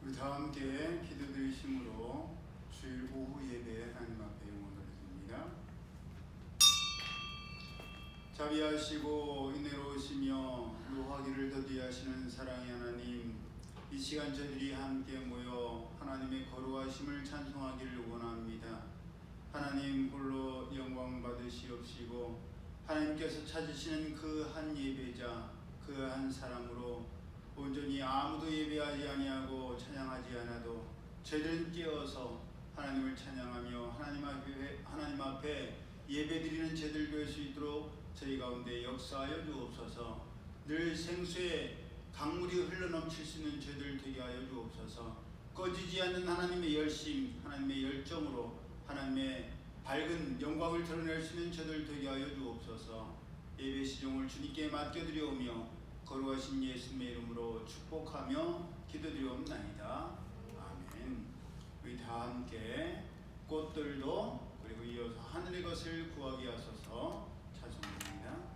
우리 다 함께 기도드리심으로 주일 오후 예배 하나님 앞에 영혼을 드립니다. 자비하시고 은혜로우시며 노하기를 더디하시는 사랑의 하나님, 이 시간 저희들이 함께 모여 하나님의 거룩하심을 찬송하기를 원합니다. 하나님 홀로 영광 받으시옵시고 하나님께서 찾으시는 그 한 예배자, 그 한 사람으로 온전히 아무도 예배하지 아니하고 찬양하지 않아도 저희들은 깨어서 하나님을 찬양하며 하나님 앞에 예배드리는 저희들 될 수 있도록 저희 가운데 역사하여 주옵소서. 늘 생수의 강물이 흘러넘칠 수 있는 저희들 되게 하여 주옵소서. 꺼지지 않는 하나님의 열심, 하나님의 열정으로 하나님의 밝은 영광을 드러낼 수 있는 저희들 되게 하여 주옵소서. 예배 시종을 주님께 맡겨드리오며 거룩하신 예수님의 이름으로 축복하며 기도드리옵나이다. 아멘. 우리 다 함께 꽃들도 그리고 이어서 하늘의 것을 구하게 하소서 찬송합니다.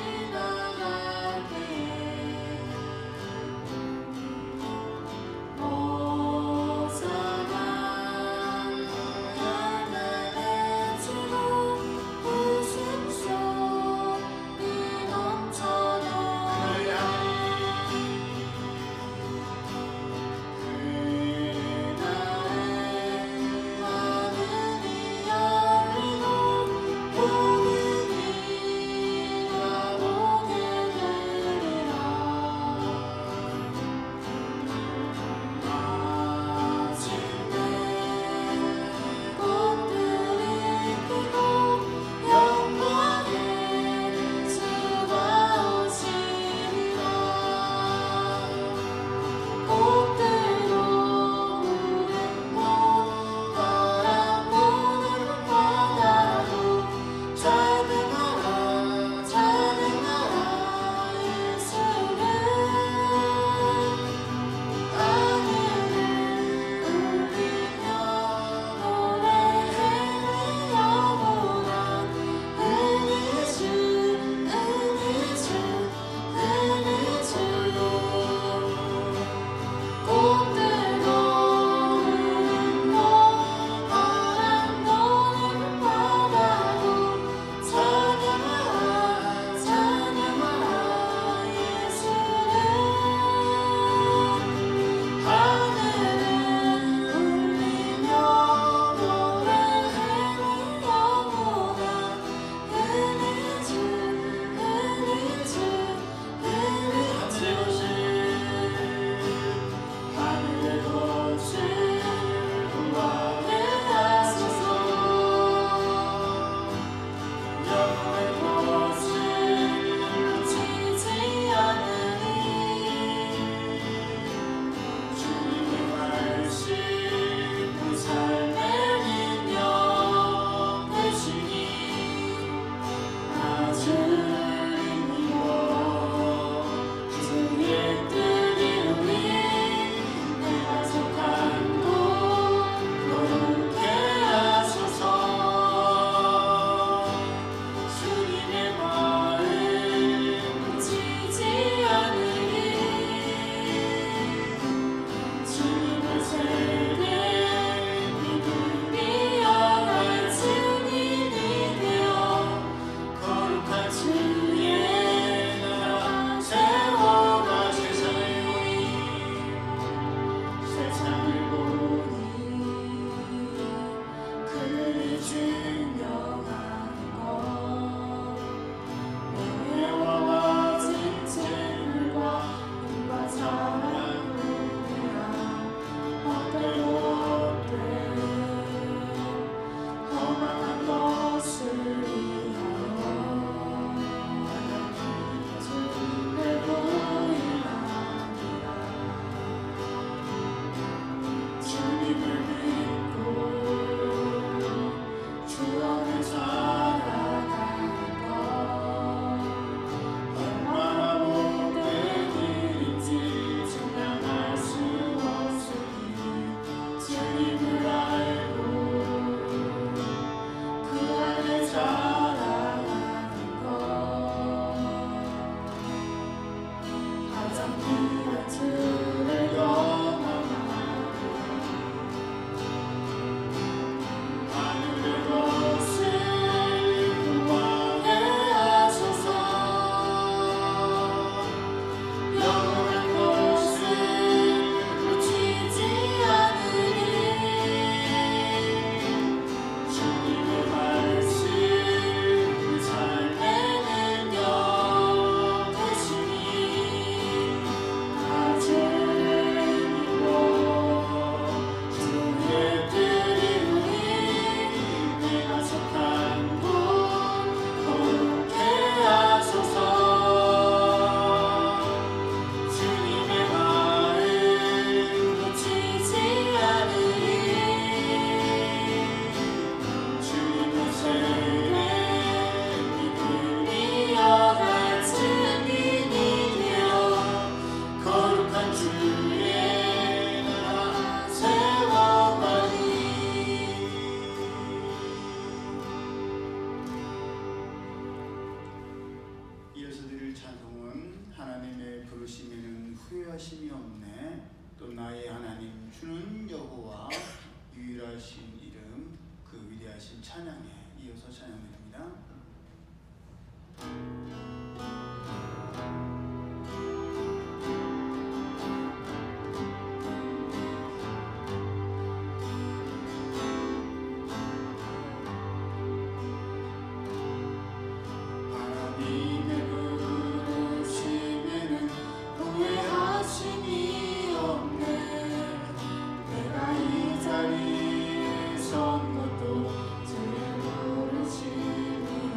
지나갈 때 준비하신 찬양에 이어서 찬양드립니다. 선 것도 주를 부르심이라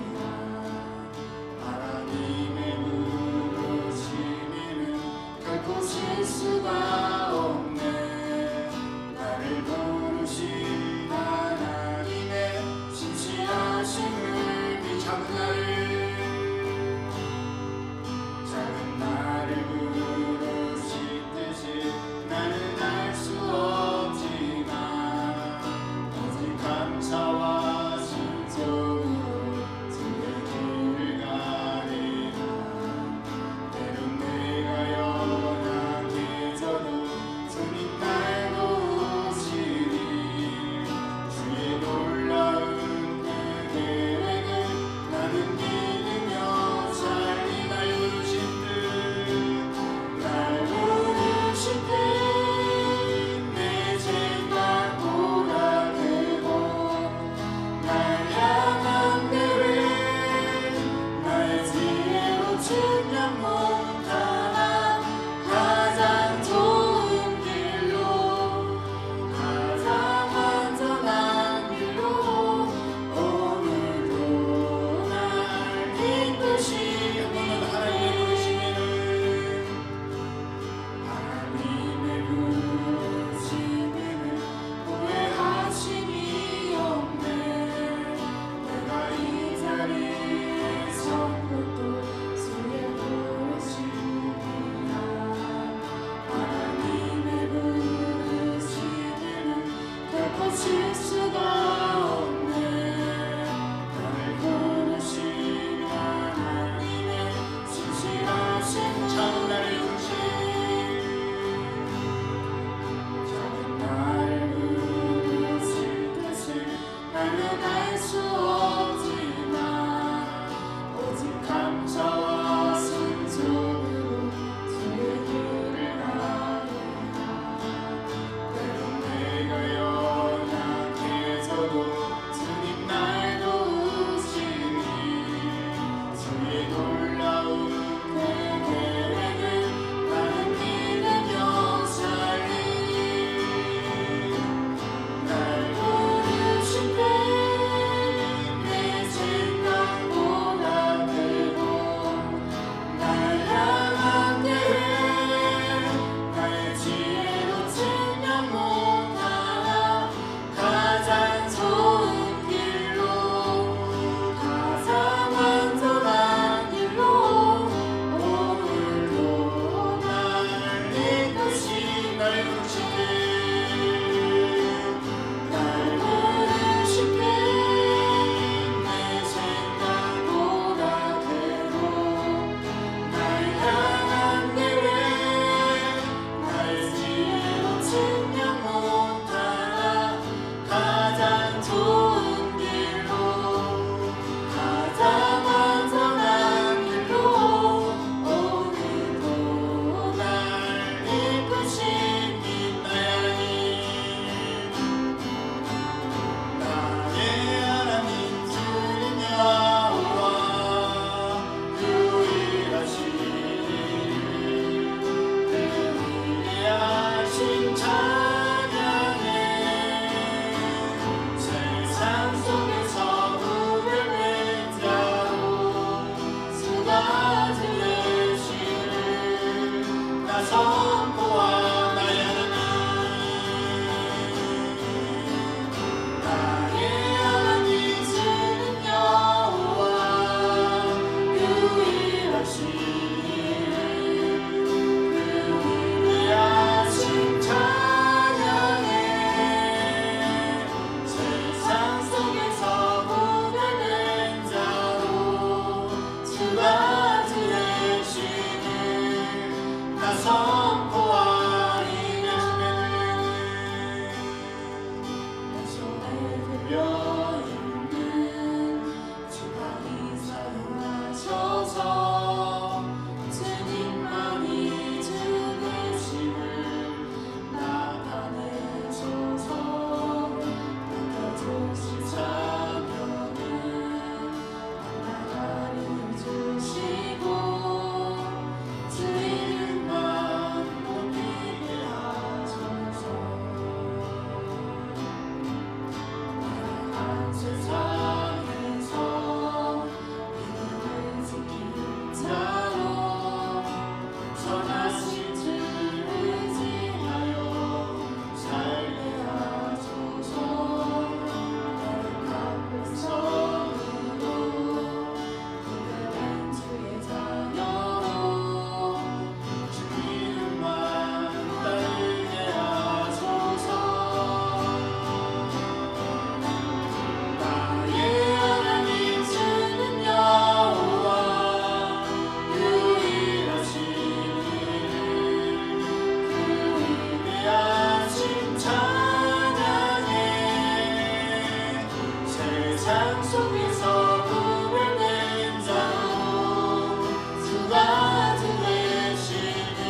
세상 속에서 꿈을 낸 자로 두 가지 외식을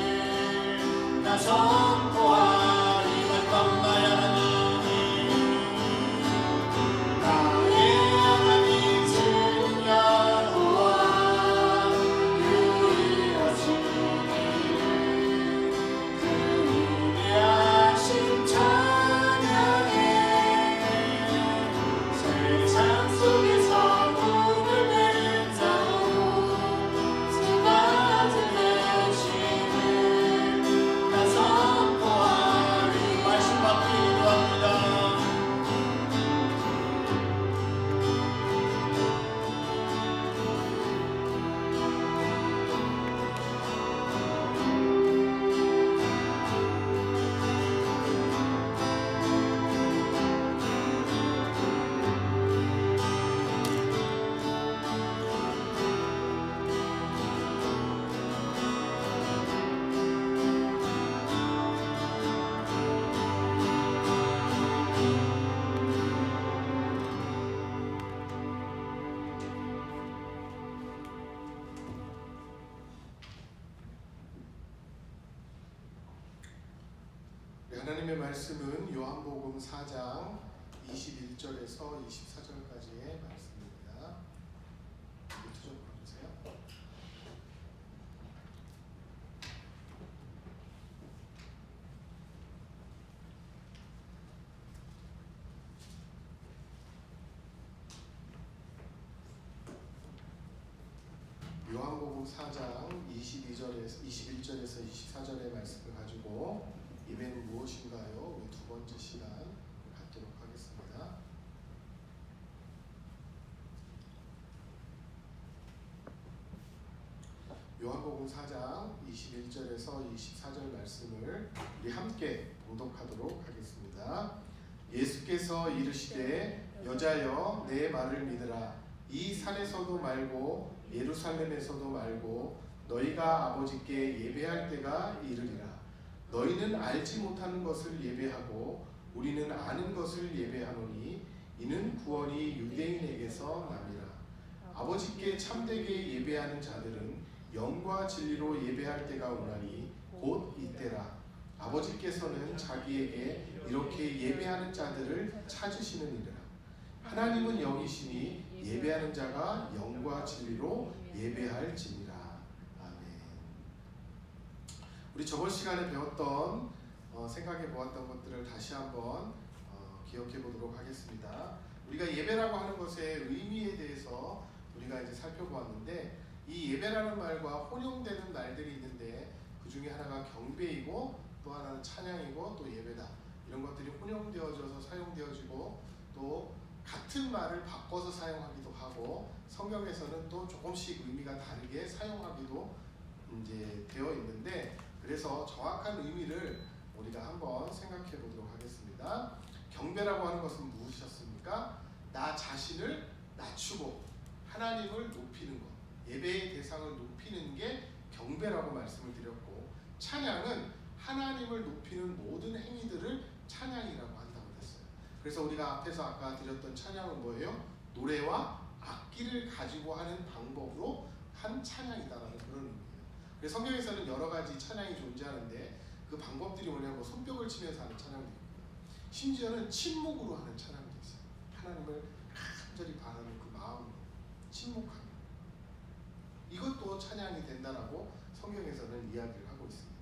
나 선포하리. 마지막 나의 하나님이 나의 하나님 주는 여호와 유일하시니 그 위대하신 찬양에 세상 속에서 꿈을 낸 자로 두 가지 외식을 나 선포하리. 말씀 받기 기도합니다. 하나님의 말씀은 요한복음 4장 21절에서 24절까지의 말씀입니다. 노트 좀 봐주세요. 요한복음 4장 21절에서 24절의 말씀을 가지고 예배는 무엇인가요? 우리 두 번째 시간 갖도록 하겠습니다. 요한복음 4장 21절에서 24절 말씀을 우리 함께 봉독하도록 하겠습니다. 예수께서 이르시되 여자여 내 말을 믿으라. 이 산에서도 말고 예루살렘에서도 말고 너희가 아버지께 예배할 때가 이르리라. 너희는 알지 못하는 것을 예배하고 우리는 아는 것을 예배하노니 이는 구원이 유대인에게서 남이라. 아버지께 참되게 예배하는 자들은 영과 진리로 예배할 때가 오나니 곧 이때라. 아버지께서는 자기에게 이렇게 예배하는 자들을 찾으시느니라. 하나님은 영이시니 예배하는 자가 영과 진리로 예배할지니라. 우리 저번 시간에 배웠던 생각해 보았던 것들을 다시 한번 기억해 보도록 하겠습니다. 우리가 예배라고 하는 것의 의미에 대해서 우리가 이제 살펴보았는데 이 예배라는 말과 혼용되는 말들이 있는데 그 중에 하나가 경배이고 또 하나는 찬양이고 또 예배다. 이런 것들이 혼용되어져서 사용되어지고 또 같은 말을 바꿔서 사용하기도 하고 성경에서는 또 조금씩 의미가 다르게 사용하기도 이제 되어 있는데 그래서 정확한 의미를 우리가 한번 생각해 보도록 하겠습니다. 경배라고 하는 것은 무엇이었습니까? 나 자신을 낮추고 하나님을 높이는 것, 예배의 대상을 높이는 게 경배라고 말씀을 드렸고 찬양은 하나님을 높이는 모든 행위들을 찬양이라고 한다고 했어요. 그래서 우리가 앞에서 아까 드렸던 찬양은 뭐예요? 노래와 악기를 가지고 하는 방법으로 한 찬양이다라는 그런 의미예요. 그래서 성경에서는 여러 가지 찬양이 존재하는데 그 방법들이 뭐냐면 뭐 손뼉을 치면서 하는 찬양도 있고 심지어는 침묵으로 하는 찬양도 있어요. 하나님을 간절히 바라는 그 마음으로 침묵하는 이것도 찬양이 된다라고 성경에서는 이야기를 하고 있습니다.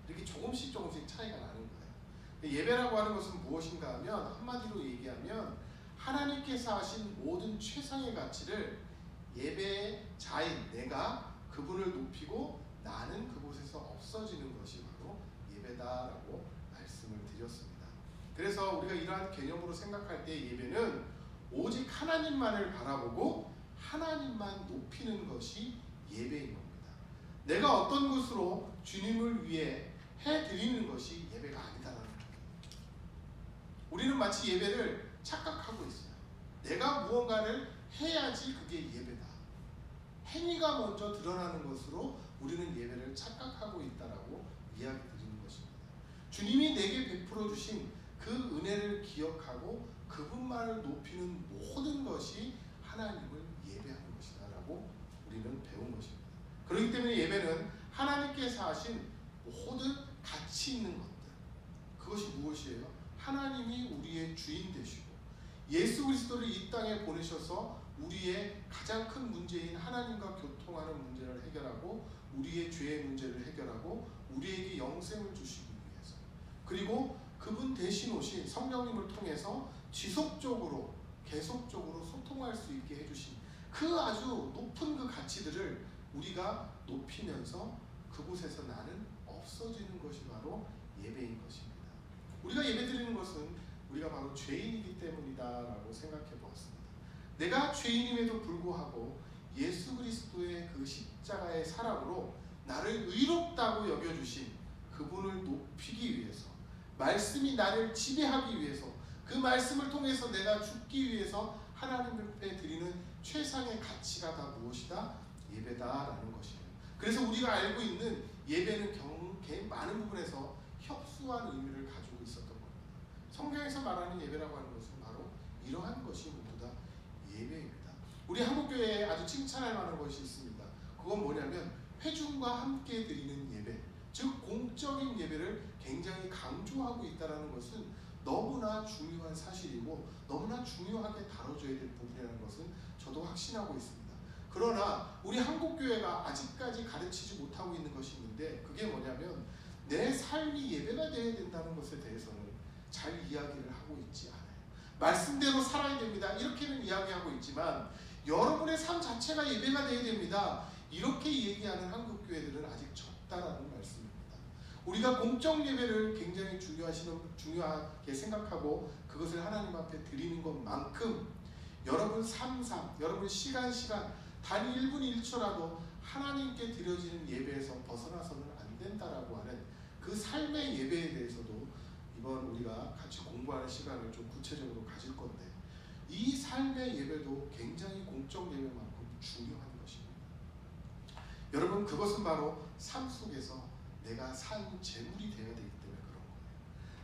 이렇게 조금씩 차이가 나는 거예요. 예배라고 하는 것은 무엇인가 하면 한마디로 얘기하면 하나님께서 하신 모든 최상의 가치를 예배의 자인 내가 그분을 높이고 나는 그곳에서 없어지는 것이 바로 예배다라고 말씀을 드렸습니다. 그래서 우리가 이러한 개념으로 생각할 때 예배는 오직 하나님만을 바라보고 하나님만 높이는 것이 예배인 겁니다. 내가 어떤 것으로 주님을 위해 해드리는 것이 예배가 아니다라는 거예요. 우리는 마치 예배를 착각하고 있어요. 내가 무언가를 해야지 그게 예배다. 행위가 먼저 드러나는 것으로 우리는 예배를 착각하고 있다라고 이야기 드리는 것입니다. 주님이 내게 베풀어 주신 그 은혜를 기억하고 그분만을 높이는 모든 것이 배운 것입니다. 그렇기 때문에 예배는 하나님께서 하신 모든 가치 있는 것들, 그것이 무엇이에요? 하나님이 우리의 주인 되시고 예수 그리스도를 이 땅에 보내셔서 우리의 가장 큰 문제인 하나님과 교통하는 문제를 해결하고 우리의 죄의 문제를 해결하고 우리에게 영생을 주시기 위해서, 그리고 그분 대신 오신 성령님을 통해서 지속적으로 계속적으로 소통할 수 있게 해주신 그 아주 높은 그 가치들을 우리가 높이면서 그곳에서 나는 없어지는 것이 바로 예배인 것입니다. 우리가 예배드리는 것은 우리가 바로 죄인이기 때문이다라고 생각해 보았습니다. 내가 죄인임에도 불구하고 예수 그리스도의 그 십자가의 사랑으로 나를 의롭다고 여겨주신 그분을 높이기 위해서, 말씀이 나를 지배하기 위해서, 그 말씀을 통해서 내가 죽기 위해서 하나님 앞에 드리는 최상의 가치가 다 무엇이다? 예배다라는 것이에요. 그래서 우리가 알고 있는 예배는 많은 부분에서 협소한 의미를 가지고 있었던 겁니다. 성경에서 말하는 예배라고 하는 것은 바로 이러한 것이 모두 다 예배입니다. 우리 한국교회에 아주 칭찬할 만한 것이 있습니다. 그건 뭐냐면 회중과 함께 드리는 예배, 즉 공적인 예배를 굉장히 강조하고 있다는 것은 너무나 중요한 사실이고 너무나 중요하게 다뤄져야 될 부분이라는 것은 저도 확신하고 있습니다. 그러나 우리 한국교회가 아직까지 가르치지 못하고 있는 것이 있는데, 그게 뭐냐면 내 삶이 예배가 되어야 된다는 것에 대해서는 잘 이야기를 하고 있지 않아요. 말씀대로 살아야 됩니다, 이렇게는 이야기하고 있지만 여러분의 삶 자체가 예배가 되어야 됩니다, 이렇게 얘기하는 한국교회들은 아직 적다라는 말씀입니다. 우리가 공적 예배를 굉장히 중요하게 생각하고 그것을 하나님 앞에 드리는 것만큼 여러분 삶, 여러분 시간 단 1분 1초라도 하나님께 드려지는 예배에서 벗어나서는 안 된다라고 하는 그 삶의 예배에 대해서도 이번 우리가 같이 공부하는 시간을 좀 구체적으로 가질 건데, 이 삶의 예배도 굉장히 공적 예배만큼 중요한 것입니다. 여러분, 그것은 바로 삶 속에서 내가 산 제물이 되어야 되기 때문에 그런 거예요.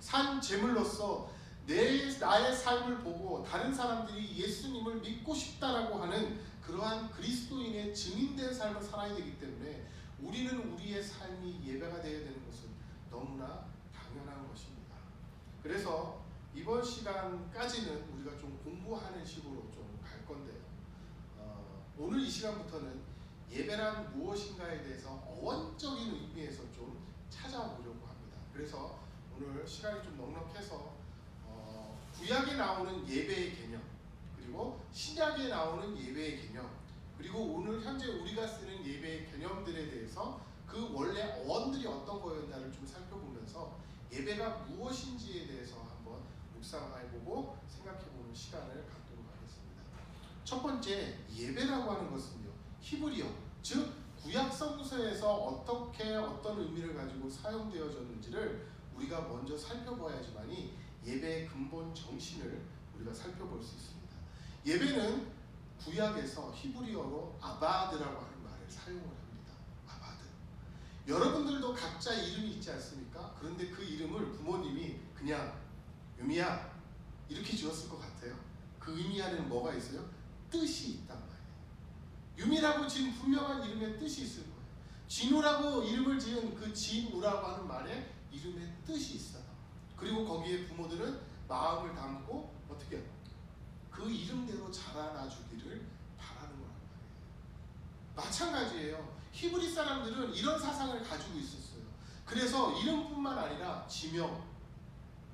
산 제물로서 나의 삶을 보고 다른 사람들이 예수님을 믿고 싶다라고 하는 그러한 그리스도인의 증인된 삶을 살아야 되기 때문에 우리는 우리의 삶이 예배가 되어야 되는 것은 너무나 당연한 것입니다. 그래서 이번 시간까지는 우리가 좀 공부하는 식으로 좀 갈 건데요. 오늘 이 시간부터는 예배란 무엇인가에 대해서 어원적인 의미에서 좀 찾아보려고 합니다. 그래서 오늘 시간이 좀 넉넉해서 구약에 나오는 예배의 개념, 그리고 신약에 나오는 예배의 개념, 그리고 오늘 현재 우리가 쓰는 예배의 개념들에 대해서 그 원래 어원들이 어떤 거였나를 좀 살펴보면서 예배가 무엇인지에 대해서 한번 묵상해보고 생각해보는 시간을 갖도록 하겠습니다. 첫 번째, 예배라고 하는 것은요, 히브리어, 즉 구약 성서에서 어떻게 어떤 의미를 가지고 사용되어졌는지를 우리가 먼저 살펴봐야지만이 예배의 근본 정신을 우리가 살펴볼 수 있습니다. 예배는 구약에서 히브리어로 아바드라고 하는 말을 사용을 합니다. 아바드. 여러분들도 각자 이름이 있지 않습니까? 그런데 그 이름을 부모님이 그냥 유미야 이렇게 지었을 것 같아요. 그 의미 안에는 뭐가 있어요? 뜻이 있단 말이에요. 유미라고 지은 분명한 이름의 뜻이 있을 거예요. 진우라고 이름을 지은 그 진우라고 하는 말에 이름의 뜻이 있어요. 그리고 거기에 부모들은 마음을 담고 어떻게 해요? 그 이름대로 자라나주기를 바라는 거란 말이에요. 마찬가지예요. 히브리 사람들은 이런 사상을 가지고 있었어요. 그래서 이름뿐만 아니라 지명,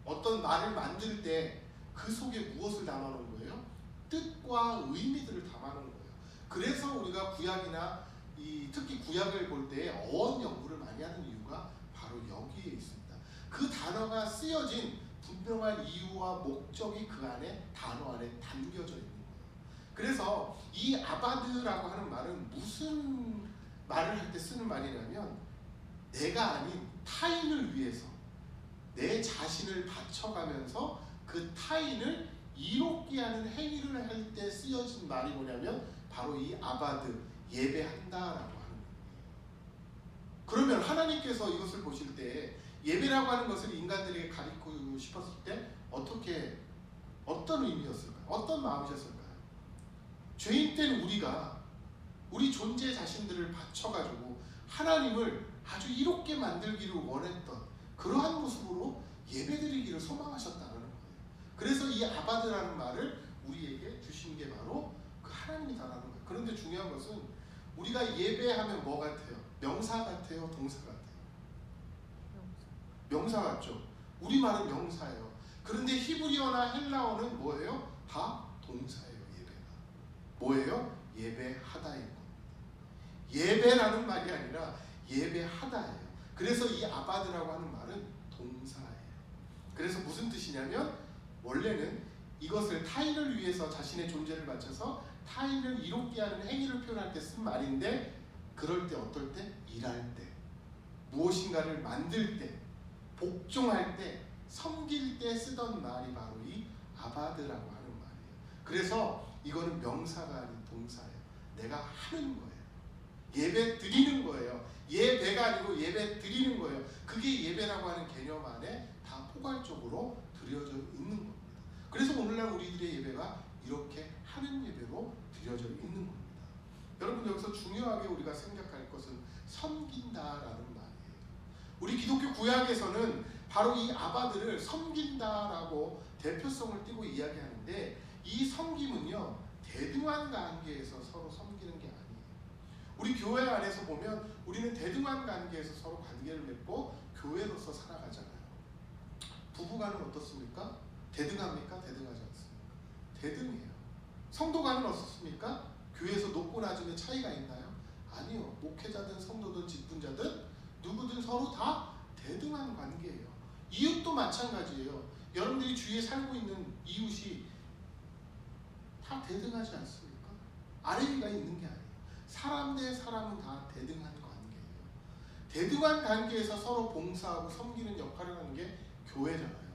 어떤 말을 만들 때 그 속에 무엇을 담아놓은 거예요? 뜻과 의미들을 담아놓은 거예요. 그래서 우리가 구약이나 특히 구약을 볼 때 어원 연구를 많이 하는 이유가 바로 여기에 있습니다. 그 단어가 쓰여진 분명한 이유와 목적이 그 안에 단어 안에 담겨져 있는 거예요. 그래서 이 아바드라고 하는 말은 무슨 말을 할 때 쓰는 말이냐면 내가 아닌 타인을 위해서 내 자신을 바쳐가면서 그 타인을 이롭게 하는 행위를 할 때 쓰여진 말이 뭐냐면 바로 이 아바드, 예배한다라고 하는 거예요. 그러면 하나님께서 이것을 보실 때 예배라고 하는 것을 인간들에게 가르치고 싶었을 때 어떤 의미였을까요? 어떤 마음이셨을까요? 죄인 된 우리가 우리 존재 자신들을 바쳐가지고 하나님을 아주 이롭게 만들기를 원했던 그러한 모습으로 예배드리기를 소망하셨다는 거예요. 그래서 이 아바드라는 말을 우리에게 주신 게 바로 그 하나님이다라는 거예요. 그런데 중요한 것은 우리가 예배하면 뭐 같아요? 명사 같아요? 동사 같아요? 명사 같죠? 우리말은 명사예요. 그런데 히브리어나 헬라어는 뭐예요? 다 동사예요. 예배가 뭐예요? 예배하다인 겁니다. 예배라는 말이 아니라 예배하다예요. 그래서 이 아바드라고 하는 말은 동사예요. 그래서 무슨 뜻이냐면 원래는 이것을 타인을 위해서 자신의 존재를 바쳐서 타인을 이롭게 하는 행위를 표현할 때 쓴 말인데, 그럴 때 어떨 때? 일할 때, 무엇인가를 만들 때, 복종할 때, 섬길 때 쓰던 말이 바로 이 아바드라고 하는 말이에요. 그래서 이거는 명사가 아닌 동사예요. 내가 하는 거예요. 예배 드리는 거예요. 예배가 아니고 예배 드리는 거예요. 그게 예배라고 하는 개념 안에 다 포괄적으로 드려져 있는 겁니다. 그래서 오늘날 우리들의 예배가 이렇게 하는 예배로 드려져 있는 겁니다. 여러분, 여기서 중요하게 우리가 생각할 것은 섬긴다라는 말이에요. 우리 기독교 구약에서는 바로 이 아바드를 섬긴다라고 대표성을 띠고 이야기하는데, 이 섬김은요 대등한 관계에서 서로 섬기는 게 아니에요. 우리 교회 안에서 보면 우리는 대등한 관계에서 서로 관계를 맺고 교회로서 살아가잖아요. 부부간은 어떻습니까? 대등합니까? 대등하지 않습니까? 대등해요. 성도간은 어떻습니까? 교회에서 높고 낮음의 차이가 있나요? 아니요. 목회자든 성도든 직분자든 누구든 서로 다 대등한 관계예요. 이웃도 마찬가지예요. 여러분들이 주위에 살고 있는 이웃이 다 대등하지 않습니까? 아래위가 있는 게 아니에요. 사람 대 사람은 다 대등한 관계예요. 대등한 관계에서 서로 봉사하고 섬기는 역할을 하는 게 교회잖아요.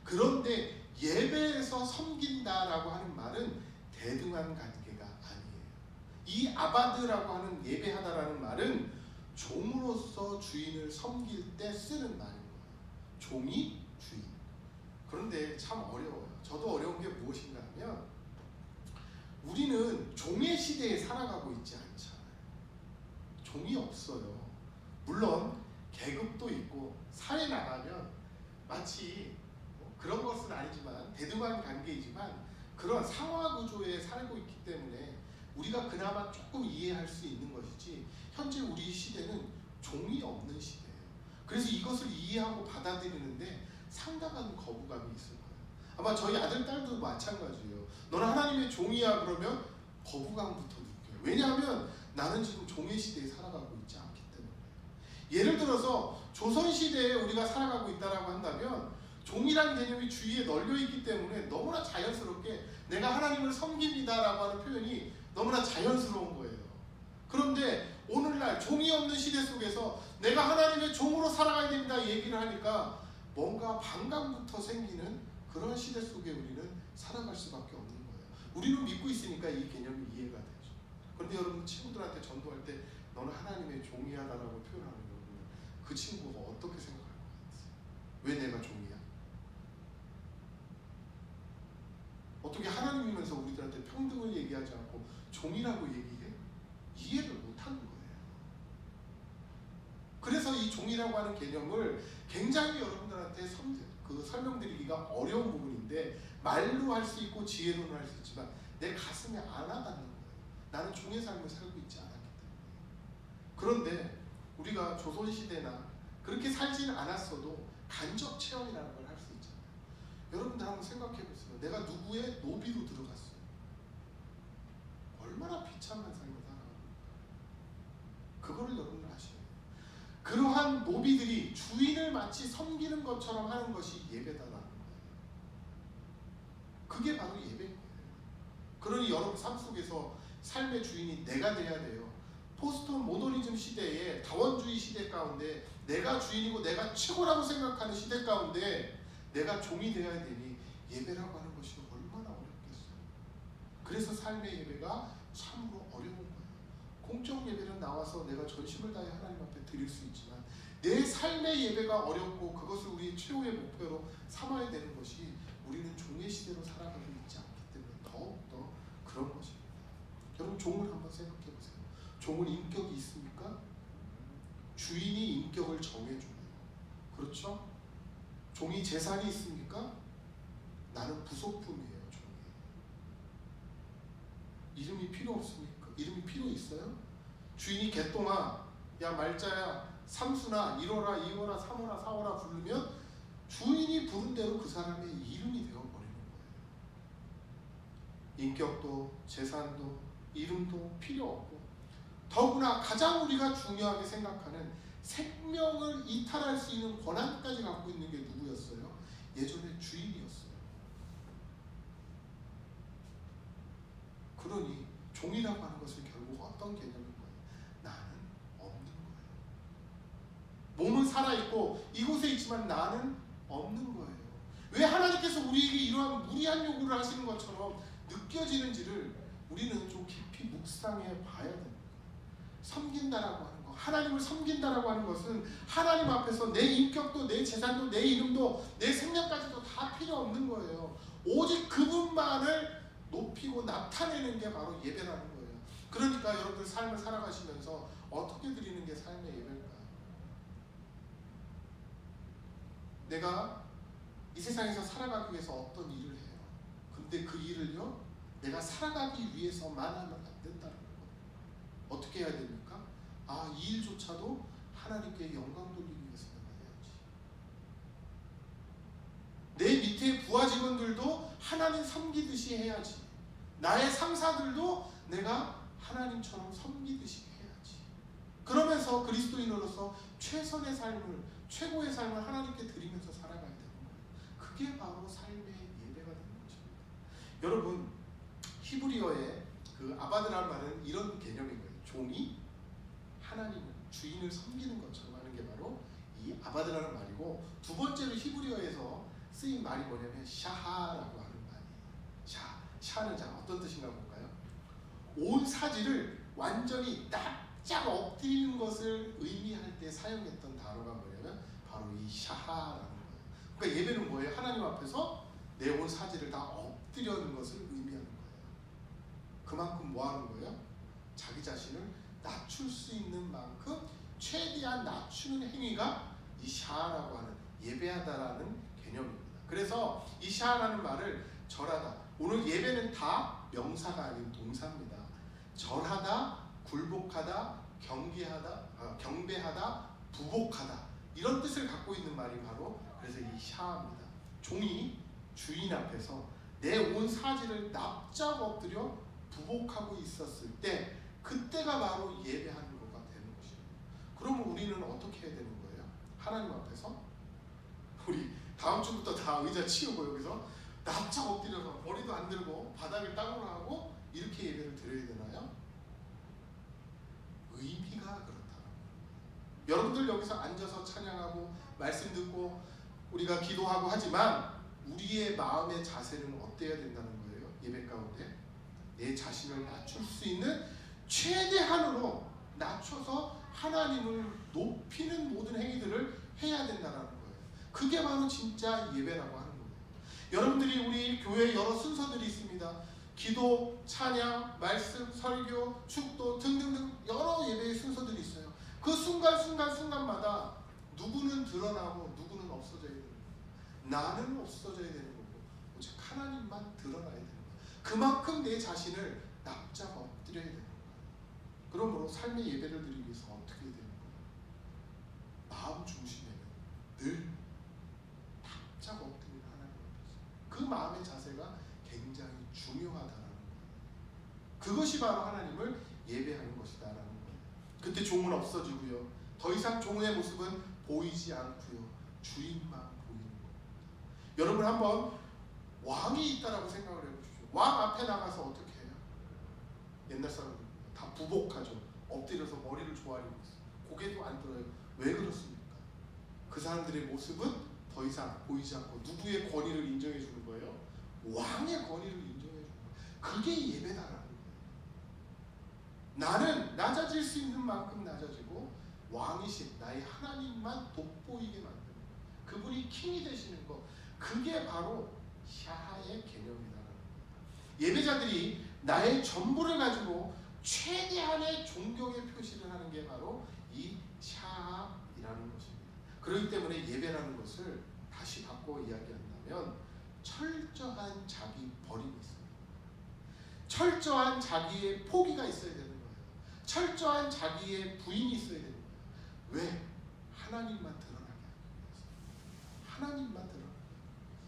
그런데 예배에서 섬긴다라고 하는 말은 대등한 관계가 아니에요. 이 아바드라고 하는 예배하다라는 말은 종으로서 주인을 섬길 때 쓰는 말인 거예요. 종이 주인. 그런데 참 어려워요. 저도 어려운 게 무엇인가 하면 우리는 종의 시대에 살아가고 있지 않잖아요. 종이 없어요. 물론 계급도 있고 사회 나가면 마치 그런 것은 아니지만 대등한 관계이지만 그런 상하 구조에 살고 있기 때문에 우리가 그나마 조금 이해할 수 있는 것이지, 현재 우리 시대는 종이 없는 시대예요. 그래서 이것을 이해하고 받아들이는데 상당한 거부감이 있을 거예요. 아마 저희 아들, 딸도 마찬가지예요. 너는 하나님의 종이야 그러면 거부감부터 느껴요. 왜냐하면 나는 지금 종의 시대에 살아가고 있지 않기 때문에. 예를 들어서 조선시대에 우리가 살아가고 있다고 한다면 종이란 개념이 주위에 널려 있기 때문에 너무나 자연스럽게 내가 하나님을 섬깁니다라고 하는 표현이 너무나 자연스러운 거예요. 그런데 오늘날 종이 없는 시대 속에서 내가 하나님의 종으로 살아가야 된다 얘기를 하니까 뭔가 반감부터 생기는 그런 시대 속에 우리는 살아갈 수밖에 없는 거예요. 우리는 믿고 있으니까 이 개념이 이해가 되죠. 그런데 여러분, 친구들한테 전도할 때 너는 하나님의 종이야라고 표현하는 거는 그 친구가 어떻게 생각할 것 같아요? 왜 내가 종이야? 어떻게 하나님이면서 우리들한테 평등을 얘기하지 않고 종이라고 얘기해? 이해를 못하는 거예요. 그래서 이 종이라고 하는 개념을 굉장히 여러분들한테 설명드리기가 어려운 부분인데, 말로 할 수 있고 지혜로는 할 수 있지만 내 가슴에 안 와닿는 거예요. 나는 종의 삶을 살고 있지 않았기 때문에. 그런데 우리가 조선시대나 그렇게 살지는 않았어도 간접 체험이라는 걸 할 수 있잖아요. 여러분들 한번 생각해 보세요. 내가 누구의 노비로 들어갔어요. 얼마나 비참한 삶을 살아가고, 그거를 여러분들 아셔야 돼요. 그러한 노비들이 주인을 마치 섬기는 것처럼 하는 것이 예배다라는 거예요. 그게 바로 예배인 거예요. 그러니 여러분 삶 속에서 삶의 주인이 내가 돼야 돼요. 포스트 모더니즘 시대에 다원주의 시대 가운데 내가 주인이고 내가 최고라고 생각하는 시대 가운데 내가 종이 되어야 되니 예배라고 하는 것이 얼마나 어렵겠어요. 그래서 삶의 예배가 참으로 어려운 거예요. 공적 예배는 나와서 내가 전심을 다해 하나님 앞에 드릴 수 있지만 내 삶의 예배가 어렵고 그것을 우리의 최후의 목표로 삼아야 되는 것이 우리는 종의 시대로 살아가고 있지 않기 때문에 더욱더 그런 것입니다. 여러분, 종을 한번 생각해 보세요. 종은 인격이 있습니까? 주인이 인격을 정해줘요. 그렇죠? 종이 재산이 있습니까? 나는 부속품이에요. 종이. 이름이 필요 없습니까? 이름이 필요 있어요? 주인이 개똥아, 야 말자야, 삼수나 1호라 2호라 3호라 4호라 부르면 주인이 부른 대로 그 사람의 이름이 되어버리는 거예요. 인격도 재산도 이름도 필요 없고, 더구나 가장 우리가 중요하게 생각하는 생명을 이탈할 수 있는 권한까지 갖고 있는 게 누구였어요? 예전에 주인이었어요. 그러니 종이라고 하는 것은 결국 어떤 개념인 거예요? 나는 없는 거예요. 몸은 살아있고 이곳에 있지만 나는 없는 거예요. 왜 하나님께서 우리에게 이러한 무리한 요구를 하시는 것처럼 느껴지는지를 우리는 좀 깊이 묵상해 봐야 됩니다. 섬긴다라고 하는 것, 하나님을 섬긴다라고 하는 것은 하나님 앞에서 내 인격도 내 재산도 내 이름도 내 생명까지도 다 필요 없는 거예요. 오직 그분만을 높이고 나타내는 게 바로 예배라는 거예요. 그러니까 여러분들 삶을 살아가시면서 어떻게 드리는 게 삶의 예배일까요? 내가 이 세상에서 살아가기 위해서 어떤 일을 해요. 근데 그 일을요, 내가 살아가기 위해서만 하면 안 된다는 거예요. 어떻게 해야 됩니까? 아, 이 일조차도 하나님께 영광 돌리기 위해서 내가 해야지. 내 밑에 부하 직원들도 하나님 섬기듯이 해야지. 나의 상사들도 내가 하나님처럼 섬기듯이 해야지. 그러면서 그리스도인으로서 최선의 삶을, 최고의 삶을 하나님께 드리면서 살아가야 되는 거예요. 그게 바로 삶의 예배가 되는 것입니다. 여러분, 히브리어의 그 아바드라는 말은 이런 개념인 거예요. 종이 하나님을, 주인을 섬기는 것처럼 하는 게 바로 이 아바드라는 말이고, 두 번째로 히브리어에서 쓰인 말이 뭐냐면 샤하라고 하는 말이에요. 샤는 자 어떤 뜻인가 볼까요? 온 사지를 완전히 납작 엎드리는 것을 의미할 때 사용했던 단어가 뭐냐면 바로 이 샤하라는 거예요. 그러니까 예배는 뭐예요? 하나님 앞에서 내 온 사지를 다 엎드리는 것을 의미하는 거예요. 그만큼 뭐 하는 거예요? 자기 자신을 낮출 수 있는 만큼 최대한 낮추는 행위가 이 샤라고 하는 예배하다라는 개념입니다. 그래서 이 샤라는 말을 절하다, 오늘 예배는 다 명사가 아닌 동사입니다. 절하다, 굴복하다, 경배하다, 부복하다, 이런 뜻을 갖고 있는 말이 바로 그래서 이 샤입니다. 종이 주인 앞에서 내 온 사지를 납작 엎드려 부복하고 있었을 때, 그때가 바로 예배하는 것가 되는 것이에요. 그러면 우리는 어떻게 해야 되는 거예요? 하나님 앞에서 우리 다음 주부터 다 의자 치우고 여기서 납작 엎드려서 머리도 안 들고 바닥을 땅으로 하고 이렇게 예배를 드려야 되나요? 의미가 그렇다. 여러분들 여기서 앉아서 찬양하고 말씀 듣고 우리가 기도하고 하지만 우리의 마음의 자세는 어때야 된다는 거예요? 예배 가운데 내 자신을 낮출 수 있는 최대한으로 낮춰서 하나님을 높이는 모든 행위들을 해야 된다는 거예요. 그게 바로 진짜 예배라고 하는 거예요. 여러분들이 우리 교회 여러 순서들이 있습니다. 기도, 찬양, 말씀, 설교, 축도 등등등 여러 예배의 순서들이 있어요. 그 순간마다 누구는 드러나고 누구는 없어져야 되는 거예요. 나는 없어져야 되는 거고 오직 하나님만 드러나야 되는 거예요. 그만큼 내 자신을 납작 엎드려야 되는 거예요. 그러므로 삶의 예배를 드리기 위해서 어떻게 되는 거예요? 마음 중심에는 늘 납작 엎드리는 하나님 앞에서 그 마음의 자세가 굉장히 중요하다는 거예요. 그것이 바로 하나님을 예배하는 것이다라는 거예요. 그때 종은 없어지고요. 더 이상 종의 모습은 보이지 않고요. 주인만 보이는 겁니다. 여러분 한번 왕이 있다라고 생각을 해보십시오. 왕 앞에 나가서 어떻게 해요? 옛날 사람들 다 부복하죠. 엎드려서 머리를 조아리고 있어요. 고개도 안 들어요. 왜 그렇습니까? 그 사람들의 모습은 더 이상 보이지 않고 누구의 권위를 인정해 주는 거예요? 왕의 권위를 인정해 주는 거예요. 그게 예배다라는 거예요. 나는 낮아질 수 있는 만큼 낮아지고 왕이신 나의 하나님만 돋보이게 만드는 거예요. 그분이 킹이 되시는 것, 그게 바로 샤하의 개념이다라는 거예요. 예배자들이 나의 전부를 가지고 최대한의 존경의 표시를 하는 게 바로 이 샤합이라는 것입니다. 그렇기 때문에 예배라는 것을 다시 바꿔 이야기한다면 철저한 자기 버림이 있어요. 철저한 자기의 포기가 있어야 되는 거예요. 철저한 자기의 부인이 있어야 되는 거예요. 왜? 하나님만 드러나게 하기 위해서. 하나님만 드러나게 하기 위해서.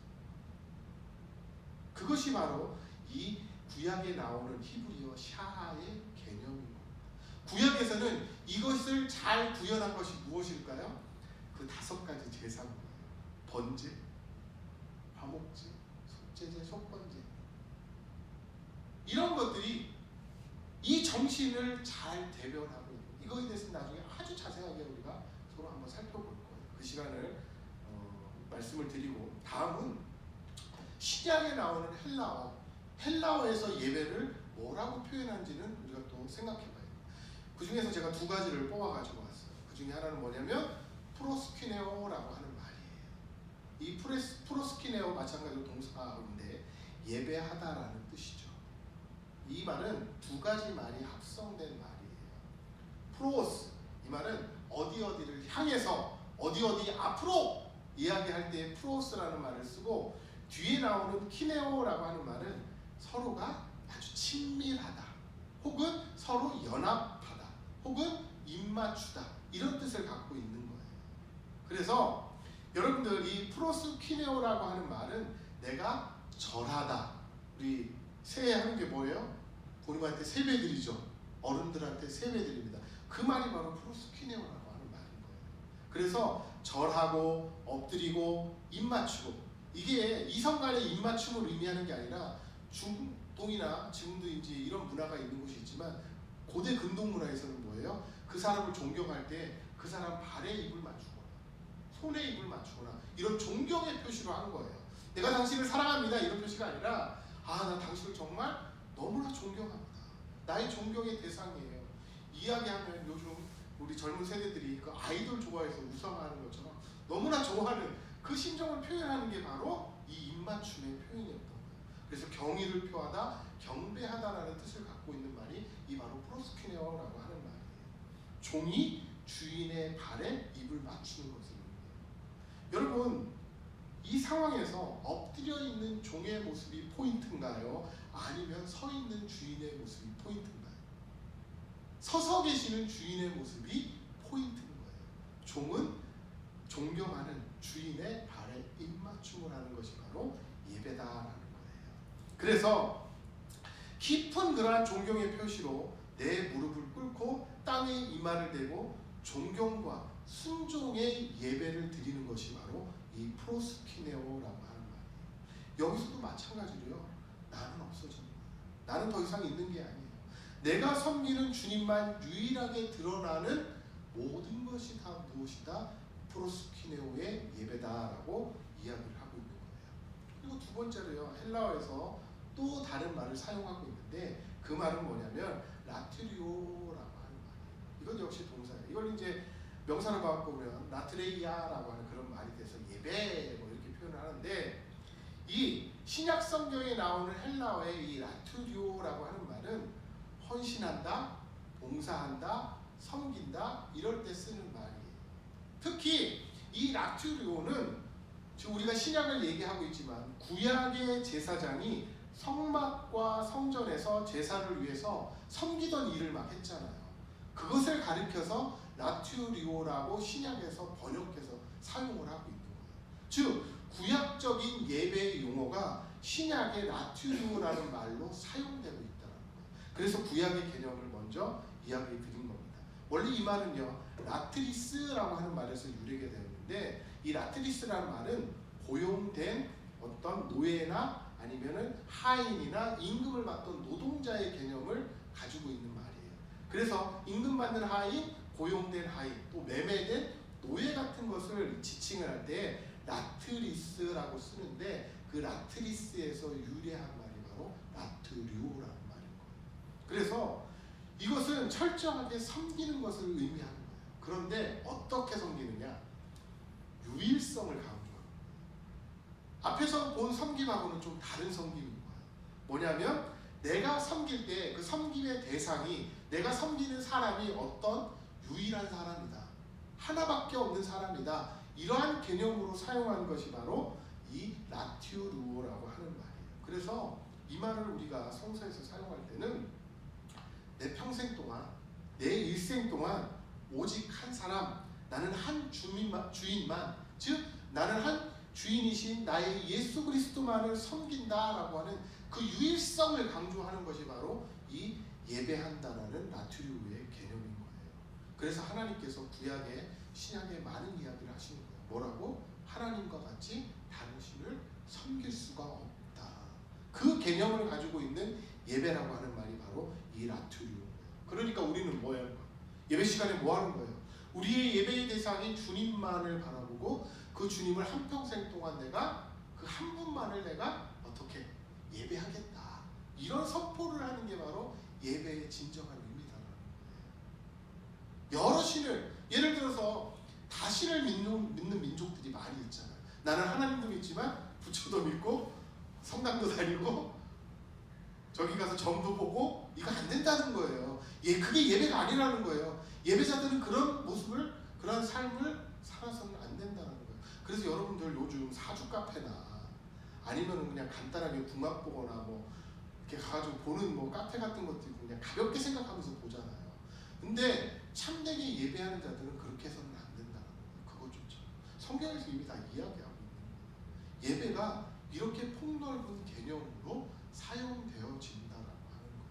그것이 바로 이 구약에 나오는 히브리어 샤하의 개념입니다. 구약에서는 이것을 잘 구현한 것이 무엇일까요? 그 5가지 제사입니다. 번제, 화목제, 속죄제, 속번제, 이런 것들이 이 정신을 잘 대변하고 있는, 이거에 대해서 나중에 아주 자세하게 우리가 서로 한번 살펴볼 거예요. 그 시간을 말씀을 드리고, 다음은 신약에 나오는 헬라어에서 예배를 뭐라고 표현한지는 우리가 또 생각해봐요. 그 중에서 제가 2가지를 뽑아가지고 왔어요. 그 중에 하나는 뭐냐면 프로스키네오라고 하는 말이에요. 이 프로스키네오 마찬가지로 동사인데 예배하다라는 뜻이죠. 이 말은 2가지 말이 합성된 말이에요. 프로스, 이 말은 어디를 향해서 어디 앞으로 이야기할 때 프로스라는 말을 쓰고, 뒤에 나오는 키네오라고 하는 말은 서로가 아주 친밀하다, 혹은 서로 연합하다, 혹은 입맞추다, 이런 뜻을 갖고 있는 거예요. 그래서 여러분들 이 프로스키네오라고 하는 말은 내가 절하다. 우리 새해 하는 게 뭐예요? 부모님한테 세배드리죠. 어른들한테 세배드립니다. 그 말이 바로 프로스키네오라고 하는 말인 거예요. 그래서 절하고 엎드리고 입맞추고, 이게 이성 간의 입맞춤을 의미하는 게 아니라 중동이나 지금도 이제 이런 문화가 있는 곳이 있지만 고대 근동 문화에서는 뭐예요? 그 사람을 존경할 때 그 사람 발에 입을 맞추거나 손에 입을 맞추거나 이런 존경의 표시로 하는 거예요. 내가 당신을 사랑합니다 이런 표시가 아니라, 나 당신을 정말 너무나 존경합니다. 나의 존경의 대상이에요. 이야기하면 요즘 우리 젊은 세대들이 그 아이돌 좋아해서 우상하는 것처럼 너무나 좋아하는 그 심정을 표현하는 게 바로 이 입맞춤의 표현이었던 거예요. 그래서 경의를 표하다, 경배하다라는 뜻을 갖고 있는 말이 이 바로 프로스키네오라고 하는 말이에요. 종이 주인의 발에 입을 맞추는 것을 의미해요. 여러분, 이 상황에서 엎드려 있는 종의 모습이 포인트인가요? 아니면 서 있는 주인의 모습이 포인트인가요? 서서 계시는 주인의 모습이 포인트인 거예요. 종은 존경하는 주인의 발에 입맞춤을 하는 것이 바로 예배다라는 거예요. 그래서 깊은 그러한 존경의 표시로 내 무릎을 꿇고 땅에 이마를 대고 존경과 순종의 예배를 드리는 것이 바로 이 프로스키네오라고 하는 말이에요. 여기서도 마찬가지로요. 나는 없어지는 거예요. 나는 더 이상 있는 게 아니에요. 내가 섬기는 주님만 유일하게 드러나는 모든 것이 다 무엇이다? 프로스키네오의 예배다라고 이야기를 하고 있는 거예요. 그리고 2번째로요. 헬라어에서 또 다른 말을 사용하고 있는데, 그 말은 뭐냐면 라트리오라고 하는 말이에요. 이건 역시 동사예요. 이걸 이제 명사로 바꾸면 라트레이아라고 하는 그런 말이 돼서 예배 뭐 이렇게 표현을 하는데, 이 신약 성경에 나오는 헬라어의 이 라트리오라고 하는 말은 헌신한다, 봉사한다, 섬긴다 이럴 때 쓰는 말이에요. 특히 이 라트리오는 지금 우리가 신약을 얘기하고 있지만 구약의 제사장이 성막과 성전에서 제사를 위해서 섬기던 일을 막 했잖아요. 그것을 가리켜서 라트리오라고 신약에서 번역해서 사용을 하고 있는 거예요. 즉 구약적인 예배의 용어가 신약의 라트리오라는 말로 사용되고 있다는 거예요. 그래서 구약의 개념을 먼저 이야기 드린 겁니다. 원래 이 말은요, 라트리스라고 하는 말에서 유래가 되었는데, 이 라트리스라는 말은 고용된 어떤 노예나 아니면은 하인이나 임금을 받던 노동자의 개념을 가지고 있는 말이에요. 그래서 임금받는 하인, 고용된 하인, 또 매매된 노예 같은 것을 지칭을 할 때 라트리스라고 쓰는데, 그 라트리스에서 유래한 말이 바로 라트리오라는 말인 거예요. 그래서 이것은 철저하게 섬기는 것을 의미하는 거예요. 그런데 어떻게 섬기느냐? 유일성을 강조합니다. 앞에서 본 섬김하고는 좀 다른 섬김인 거예요. 뭐냐면 내가 섬길 때 그 섬김의 대상이 내가 섬기는 사람이 어떤 유일한 사람이다. 하나밖에 없는 사람이다. 이러한 개념으로 사용하는 것이 바로 이 라티오루오라고 하는 말이에요. 그래서 이 말을 우리가 성서에서 사용할 때는 내 평생 동안, 내 일생 동안 오직 한 사람, 나는 한 주인만, 즉 나는 한 주인이신 나의 예수 그리스도만을 섬긴다라고 하는 그 유일성을 강조하는 것이 바로 이 예배한다라는 라티오루오의 개념인 거예요. 그래서 하나님께서 구약에 신약에 많은 이야기를 하시는 거예요. 뭐라고? 하나님과 같이 다른 신을 섬길 수가 없다. 그 개념을 가지고 있는 예배라고 하는 말이 바로 이 라티오루오예요. 그러니까 우리는 뭐예요? 예배 시간에 뭐 하는 거예요? 우리의 예배의 대상인 주님만을 바라보고 그 주님을 한평생 동안 내가 그 한 분만을 내가 어떻게 예배하겠다. 이런 선포를 하는 게 바로 예배의 진정한 의미다라는 거예요. 여러 신을, 예를 들어서 다신을 믿는 민족들이 많이 있잖아요. 나는 하나님도 믿지만 부처도 믿고 성당도 다니고 저기 가서 점도 보고 이거 안 된다는 거예요. 그게 예배가 아니라는 거예요. 예배자들은 그런 모습을, 그런 삶을 살아서는 안 된다는 거예요. 그래서 여러분들 요즘 사주 카페나 아니면 그냥 간단하게 궁합 보거나 뭐 이렇게 가가지고 보는 뭐 카페 같은 것도 있고 그냥 가볍게 생각하면서 보잖아요. 근데 참되게 예배하는 자들은 그렇게 해서는 안 된다는 거예요. 그거조차 성경에서 이미 다 이야기하고 있는 거예요. 예배가 이렇게 폭넓은 개념으로 사용되어진다라고 하는 거예요.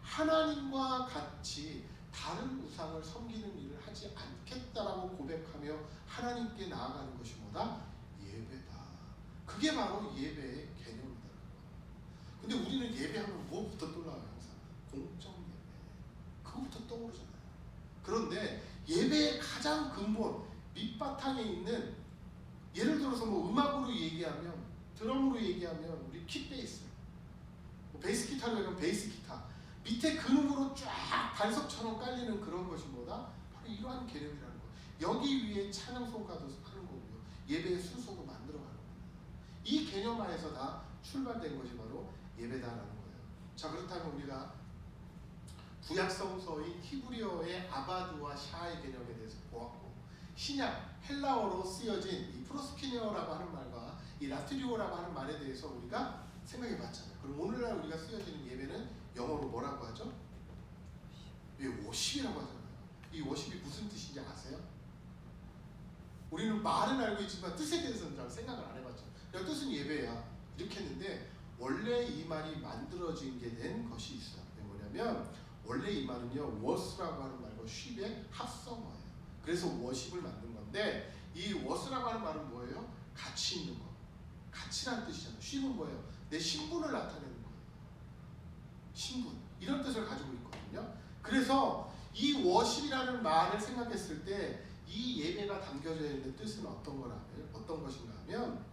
하나님과 같이 다른 우상을 섬기는 일을 하지 않겠다라고 고백하며 하나님께 나아가는 것이 뭐다? 예배다. 그게 바로 예배의 개념이다. 근데 우리는 예배하면 뭐부터 떠올라요? 항상 공적 예배. 그거부터 떠오르잖아요. 그런데 예배의 가장 근본, 밑바탕에 있는, 예를 들어서 뭐 음악으로 얘기하면, 드럼으로 얘기하면 우리 킥베이스, 뭐 베이스 기타로 얘기하면 베이스 기타, 밑에 근음으로 쫙 반석처럼 깔리는 그런 것이 뭐다? 바로 이러한 개념이라는 거예요. 여기 위에 찬양송가도 하는 거고요. 예배의 순서도 만들어가는 거예요. 이 개념 안에서 다 출발된 것이 바로 예배다라는 거예요. 자, 그렇다면 우리가 구약 성서인 히브리어의 아바드와 샤의 개념에 대해서 보았고, 신약 헬라어로 쓰여진 이 프로스키니어라고 하는 말과 이 라티리오라고 하는 말에 대해서 우리가 생각해 봤잖아요. 그럼 오늘날 우리가 쓰여지는 예배는 영어로 뭐라고 하죠? 워십이라고 하잖아요. 이 워십이 무슨 뜻인지 아세요? 우리는 말은 알고 있지만 뜻에 대해서는 잘 생각을 안 해봤죠. 그냥 뜻은 예배야 이렇게 했는데, 원래 이 말이 만들어진 게 된 것이 있어요. 그게 뭐냐면 원래 이 말은요, 워스라고 하는 말과 쉽의 합성어예요. 그래서 워십을 만든 건데, 이 워스라고 하는 말은 뭐예요? 가치 있는 거, 가치라는 뜻이잖아요. 쉽은 뭐예요? 내 신분을 나타내는 거예요. 신분, 이런 뜻을 가지고 있거든요. 그래서 이 워십이라는 말을 생각했을 때 이 예배가 담겨져 있는 뜻은 어떤 것인가 하면,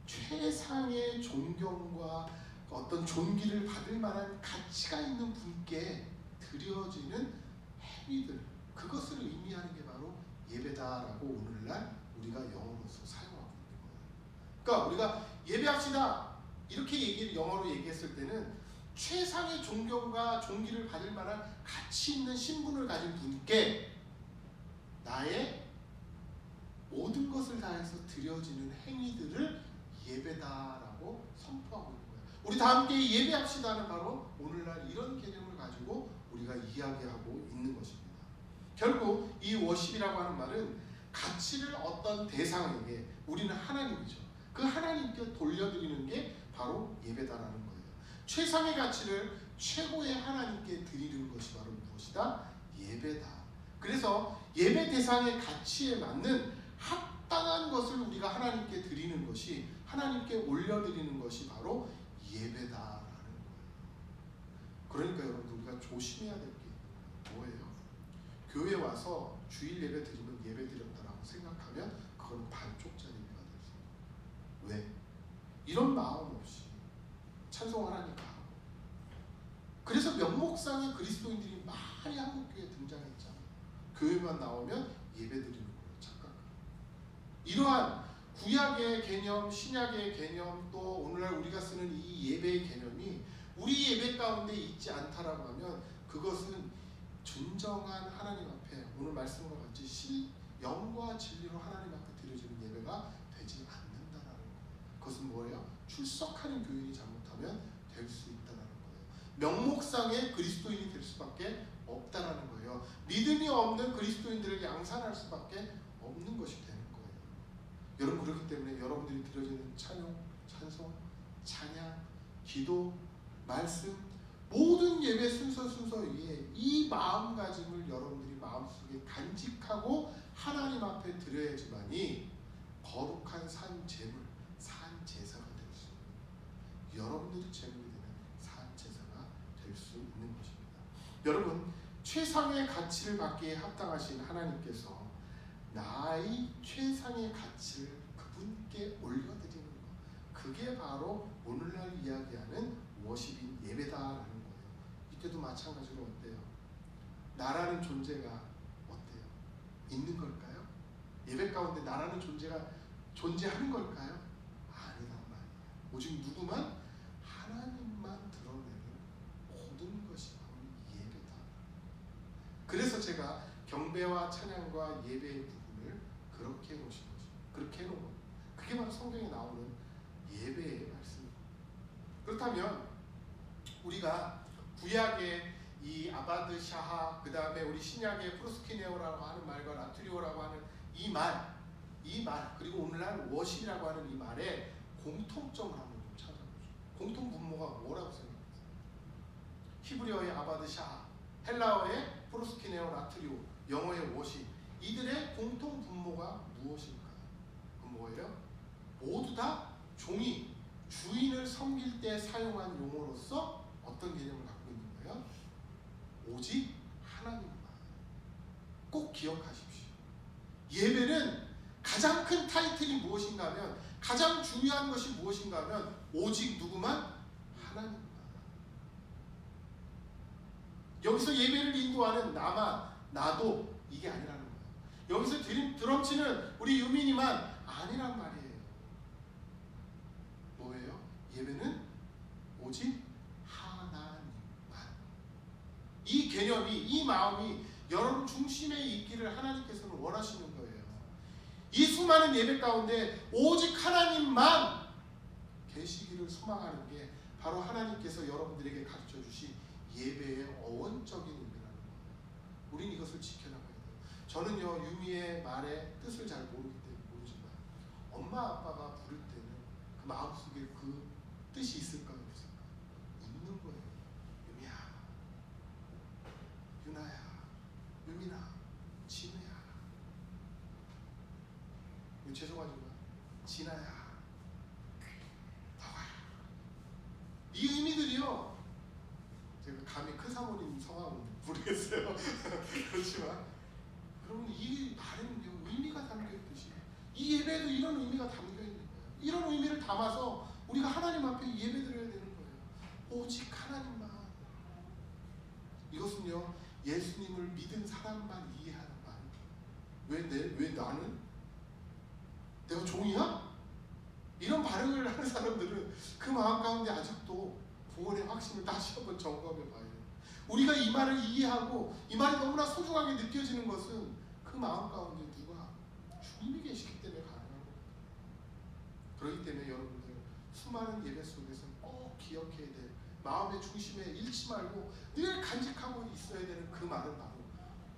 최상의 존경과 어떤 존귀를 받을 만한 가치가 있는 분께 드려지는 행위들, 그것을 의미하는 게 바로 예배다라고 오늘날 우리가 영어로서 사용하고 있는 거예요. 그러니까 우리가 예배합시다 이렇게 영어로 얘기했을 때는 최상의 존경과 존귀를 받을 만한 가치 있는 신분을 가진 분께 나의 모든 것을 다해서 드려지는 행위들을 예배다라고 선포하고 있는 거예요. 우리 다 함께 예배합시다는 바로 오늘날 이런 개념을 가지고 우리가 이야기하고 있는 것입니다. 결국 이 워십이라고 하는 말은 가치를 어떤 대상에게, 우리는 하나님이죠, 그 하나님께 돌려드리는 게 바로 예배다라는 거예요. 최상의 가치를 최고의 하나님께 드리는 것이 바로 무엇이다? 예배다. 그래서 예배 대상의 가치에 맞는 합당한 것을 우리가 하나님께 드리는 것이, 하나님께 올려드리는 것이 바로 예배다라는 거예요. 그러니까 여러분들 우리가 조심해야 될 게 뭐예요? 교회 와서 주일 예배 드리면 예배 드렸다라고 생각하면 그건 반쪽짜리 예배가 될 수 있어요. 왜? 이런 마음 없이 찬송하라니까 하고, 그래서 명목상의 그리스도인들이 많이 한국교회에 등장했잖아요. 교회만 나오면 예배 드리는 거예요. 착각하고. 이러한 구약의 개념, 신약의 개념, 또 오늘날 우리가 쓰는 이 예배의 개념이 우리 예배 가운데 있지 않다라고 하면 그것은 진정한 하나님 앞에 오늘 말씀과 같이 영과 진리로 하나님 앞에 드려지는 예배가 되지 않는다라는 거예요. 그것은 뭐예요? 출석하는 교인이 잘못하면 될 수 있다라는 거예요. 명목상의 그리스도인이 될 수밖에 없다라는 거예요. 믿음이 없는 그리스도인들을 양산할 수밖에 없는 것이 되는 거예요. 여러분, 그렇기 때문에 여러분들이 드려지는 찬양, 찬송, 찬양, 기도, 말씀, 모든 예배 순서 위에 이 마음가짐을 여러분들이 마음속에 간직하고 하나님 앞에 드려야지만이 거룩한 산 제물, 산 제사가 될 수 있는, 여러분들이 제물이 되는 산 제사가 될 수 있는 것입니다. 여러분, 최상의 가치를 받기에 합당하신 하나님께서 나의 최상의 가치를 그분께 올려드리는 것, 그게 바로 오늘날 이야기하는 워십인 예배다라는 거예요. 이때도 마찬가지로 어때요? 나라는 존재가 어때요? 있는 걸까요? 예배 가운데 나라는 존재가 존재하는 걸까요? 아니란 말이에요. 오직 누구만? 하나님만 드러내는 모든 것이 바로 예배다. 그래서 제가 경배와 찬양과 예배의 부분을 그렇게 해놓으신 거죠. 그렇게 해놓은 거예요. 그게 바로 성경에 나오는 예배의 말씀입니다. 그렇다면 우리가 구약의 이 아바드 샤하, 그 다음에 우리 신약의 프로스키네오라고 하는 말과 라트리오라고 하는 이 말, 그리고 오늘날 워십이라고 하는 이 말의 공통점을 한번 좀 찾아보죠. 공통 분모가 뭐라고 생각하세요? 히브리어의 아바드 샤하, 헬라어의 프로스키네오 라트리오, 영어의 워십, 이들의 공통 분모가 무엇일까요? 그 뭐예요? 모두 다 종이 주인을 섬길 때 사용한 용어로서 어떤 개념을 갖고 있는 거예요? 오직 하나님만. 꼭 기억하십시오. 예배는 가장 큰 타이틀이 무엇인가 하면, 가장 중요한 것이 무엇인가 하면 오직 누구만? 하나님만. 여기서 예배를 인도하는 나만, 나도 이게 아니라는 거예요. 여기서 드럼치는 우리 유민이만 아니란 말이에요. 뭐예요? 예배는 오직 하나님만. 이 개념이, 이 마음이 여러분 중심에 있기를 하나님께서는 원하시는 거예요. 이 수많은 예배 가운데 오직 하나님만 계시기를 소망하는 게 바로 하나님께서 여러분들에게 가르쳐 주신 예배의 어원적인 의미라는 거예요. 우린 이것을 지켜나가야 돼요. 저는요, 유미의 말의 뜻을 잘 모르기 때문에 모르지만 엄마 아빠가 부를 때는 그 마음속에 그 뜻이 있을까요? 없을까요? 있는 거예요. 유미야, 유나야, 유민아, 진우야, 죄송하지만 진아야, 나와. 이 의미들이요, 제가 감히 큰 사모님 성함은 모르겠어요. 그렇지만 그러면 이 말에는요, 의미가 담겨있듯이 이 예배에도 이런 의미가 담겨있는 거예요. 이런 의미를 담아서 우리가 하나님 앞에 예배드려야 되는 거예요. 오직 하나님만. 이것은요, 예수님을 믿은 사람만 이해하는 말이에요. 왜 나는? 내가 종이야? 이런 반응을 하는 사람들은 그 마음 가운데 아직도 구원의 확신을 다시 한번 점검해 봐야 돼요. 우리가 이 말을 이해하고 이 말이 너무나 소중하게 느껴지는 것은 그 마음 가운데 누가? 주님이 계시기 때문에 가능한 겁니다. 그렇기 때문에 여러분들 수많은 예배 속에서 꼭 기억해야 될, 마음의 중심에 잃지 말고 늘 간직하고 있어야 되는 그 말은 바로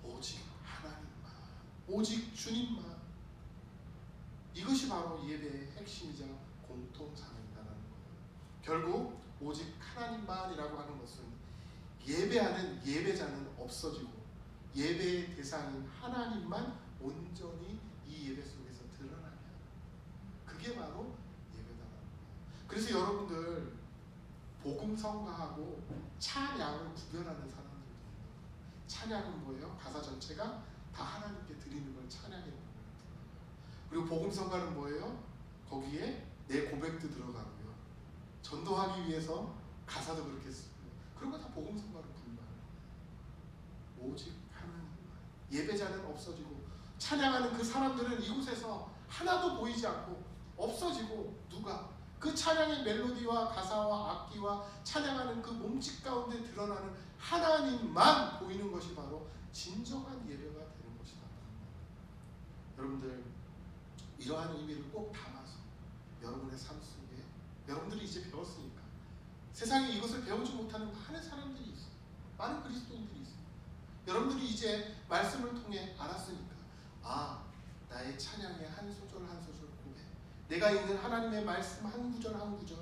오직 하나님만, 오직 주님만. 이것이 바로 예배의 핵심이자 공통사명이라는 거예요. 결국 오직 하나님만이라고 하는 것은 예배하는 예배자는 없어지고 예배의 대상인 하나님만 온전히 이 예배 속에서 드러나게 하는, 그게 바로 예배다라는 거예요. 그래서 여러분들 복음성가하고 찬양을 구별하는 사람들도 있는, 찬양은 뭐예요? 가사 전체가 다 하나님께 드리는 걸 찬양이라고 합니다. 그리고 복음성가는 뭐예요? 거기에 내 고백도 들어가고요, 전도하기 위해서 가사도 그렇게 쓰고요, 그런 거 다 복음성가로 부르는 거예요. 오직 하나님만. 예배자는 없어지고 찬양하는 그 사람들은 이곳에서 하나도 보이지 않고 없어지고, 누가? 그 찬양의 멜로디와 가사와 악기와 찬양하는 그 몸짓 가운데 드러나는 하나님만 보이는 것이 바로 진정한 예배가 되는 것이다. 여러분들 이러한 의미를 꼭 담아서 여러분의 삶 속에 여러분들이 이제 배웠으니까 세상에 이것을 배우지 못하는 많은 사람들이 있어요. 많은 그리스도인들이 있어요. 여러분들이 이제 말씀을 통해 알았으니까 나의 찬양의 한 소절 한 소절 고백, 내가 읽는 하나님의 말씀 한 구절 한 구절,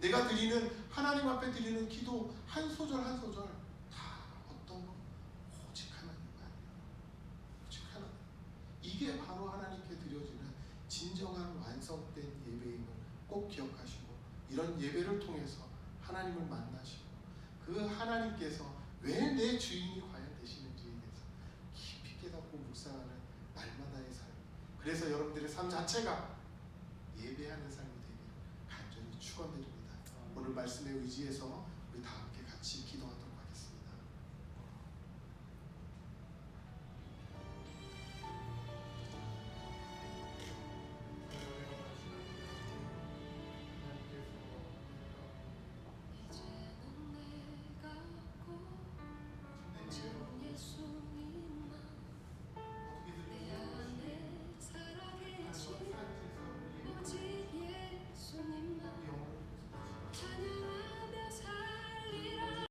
내가 드리는 하나님 앞에 드리는 기도 한 소절 한 소절 다 어떤 오직 하나님만, 오직 하나님. 이게 바로 하나님께 드려지는 진정한 완성된 예배임을 꼭 기억하시고 이런 예배를 통해서 하나님을 만나시고 그 하나님께서 왜 내 주인이 과연 되시는지에 대해서 깊이 깨닫고 묵상하는 날마다의 삶. 그래서 여러분들의 삶 자체가 예배하는 삶이 되기를 간절히 축원드립니다. 오늘 말씀에 의지해서 우리 다 함께 같이 기도합니다.